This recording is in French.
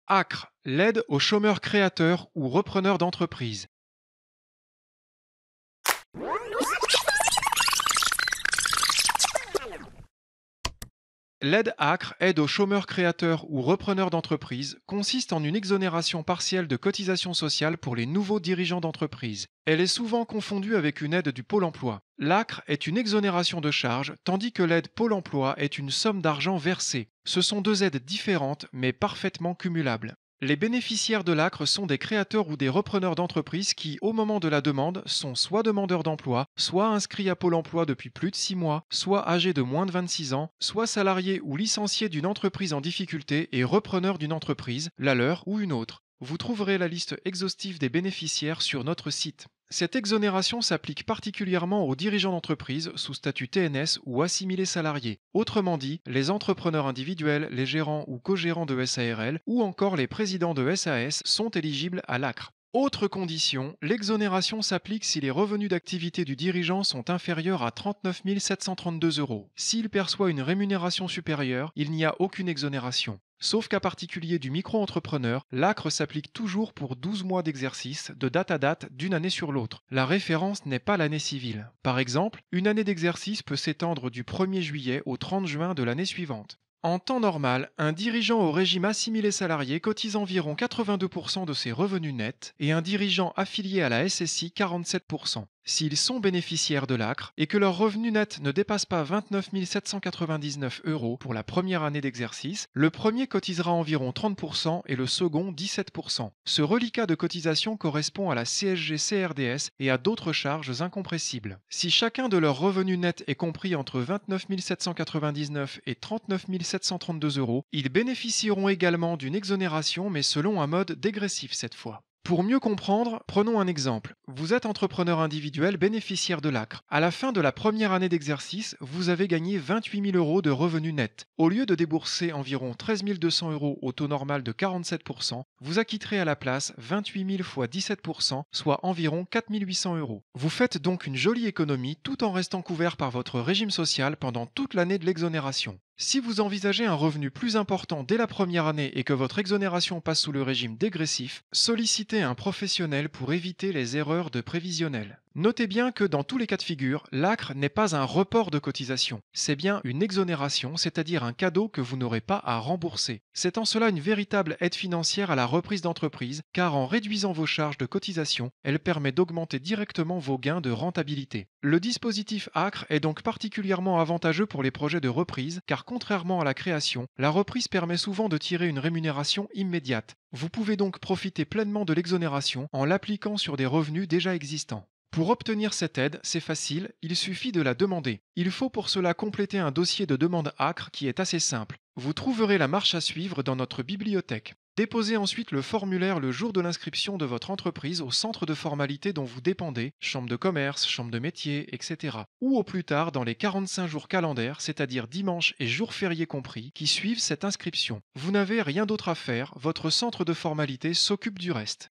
ACRE, l'aide aux chômeurs créateurs ou repreneurs d'entreprise. L'aide ACRE, aide aux chômeurs créateurs ou repreneurs d'entreprise, consiste en une exonération partielle de cotisations sociales pour les nouveaux dirigeants d'entreprise. Elle est souvent confondue avec une aide du Pôle emploi. L'ACRE est une exonération de charges, tandis que l'aide Pôle emploi est une somme d'argent versée. Ce sont deux aides différentes, mais parfaitement cumulables. Les bénéficiaires de l'ACRE sont des créateurs ou des repreneurs d'entreprises qui, au moment de la demande, sont soit demandeurs d'emploi, soit inscrits à Pôle emploi depuis plus de 6 mois, soit âgés de moins de 26 ans, soit salariés ou licenciés d'une entreprise en difficulté et repreneurs d'une entreprise, la leur ou une autre. Vous trouverez la liste exhaustive des bénéficiaires sur notre site. Cette exonération s'applique particulièrement aux dirigeants d'entreprise sous statut TNS ou assimilés salariés, autrement dit les entrepreneurs individuels, les gérants ou co-gérants de SARL ou encore les présidents de SAS sont éligibles à l'ACRE. Autre condition, l'exonération s'applique si les revenus d'activité du dirigeant sont inférieurs à 39 732 euros. S'il perçoit une rémunération supérieure, il n'y a aucune exonération. Sauf cas particulier du micro-entrepreneur, l'ACRE s'applique toujours pour 12 mois d'exercice, de date à date, d'une année sur l'autre. La référence n'est pas l'année civile. Par exemple, une année d'exercice peut s'étendre du 1er juillet au 30 juin de l'année suivante. En temps normal, un dirigeant au régime assimilé salarié cotise environ 82% de ses revenus nets et un dirigeant affilié à la SSI 47%. S'ils sont bénéficiaires de l'ACRE et que leur revenu net ne dépasse pas 29 799 euros pour la première année d'exercice, le premier cotisera environ 30% et le second 17%. Ce reliquat de cotisation correspond à la CSG-CRDS et à d'autres charges incompressibles. Si chacun de leurs revenus nets est compris entre 29 799 et 39 732 euros, ils bénéficieront également d'une exonération mais selon un mode dégressif cette fois. Pour mieux comprendre, prenons un exemple. Vous êtes entrepreneur individuel bénéficiaire de l'ACRE. À la fin de la première année d'exercice, vous avez gagné 28 000 euros de revenus nets. Au lieu de débourser environ 13 200 euros au taux normal de 47%, vous acquitterez à la place 28 000 fois 17%, soit environ 4 800 euros. Vous faites donc une jolie économie tout en restant couvert par votre régime social pendant toute l'année de l'exonération. Si vous envisagez un revenu plus important dès la première année et que votre exonération passe sous le régime dégressif, sollicitez un professionnel pour éviter les erreurs de prévisionnel. Notez bien que dans tous les cas de figure, l'ACRE n'est pas un report de cotisation, c'est bien une exonération, c'est-à-dire un cadeau que vous n'aurez pas à rembourser. C'est en cela une véritable aide financière à la reprise d'entreprise, car en réduisant vos charges de cotisation, elle permet d'augmenter directement vos gains de rentabilité. Le dispositif ACRE est donc particulièrement avantageux pour les projets de reprise, car contrairement à la création, la reprise permet souvent de tirer une rémunération immédiate. Vous pouvez donc profiter pleinement de l'exonération en l'appliquant sur des revenus déjà existants. Pour obtenir cette aide, c'est facile, il suffit de la demander. Il faut pour cela compléter un dossier de demande ACRE qui est assez simple. Vous trouverez la marche à suivre dans notre bibliothèque. Déposez ensuite le formulaire le jour de l'inscription de votre entreprise au centre de formalité dont vous dépendez, chambre de commerce, chambre de métier, etc. Ou au plus tard dans les 45 jours calendaires, c'est-à-dire dimanche et jours fériés compris, qui suivent cette inscription. Vous n'avez rien d'autre à faire, votre centre de formalité s'occupe du reste.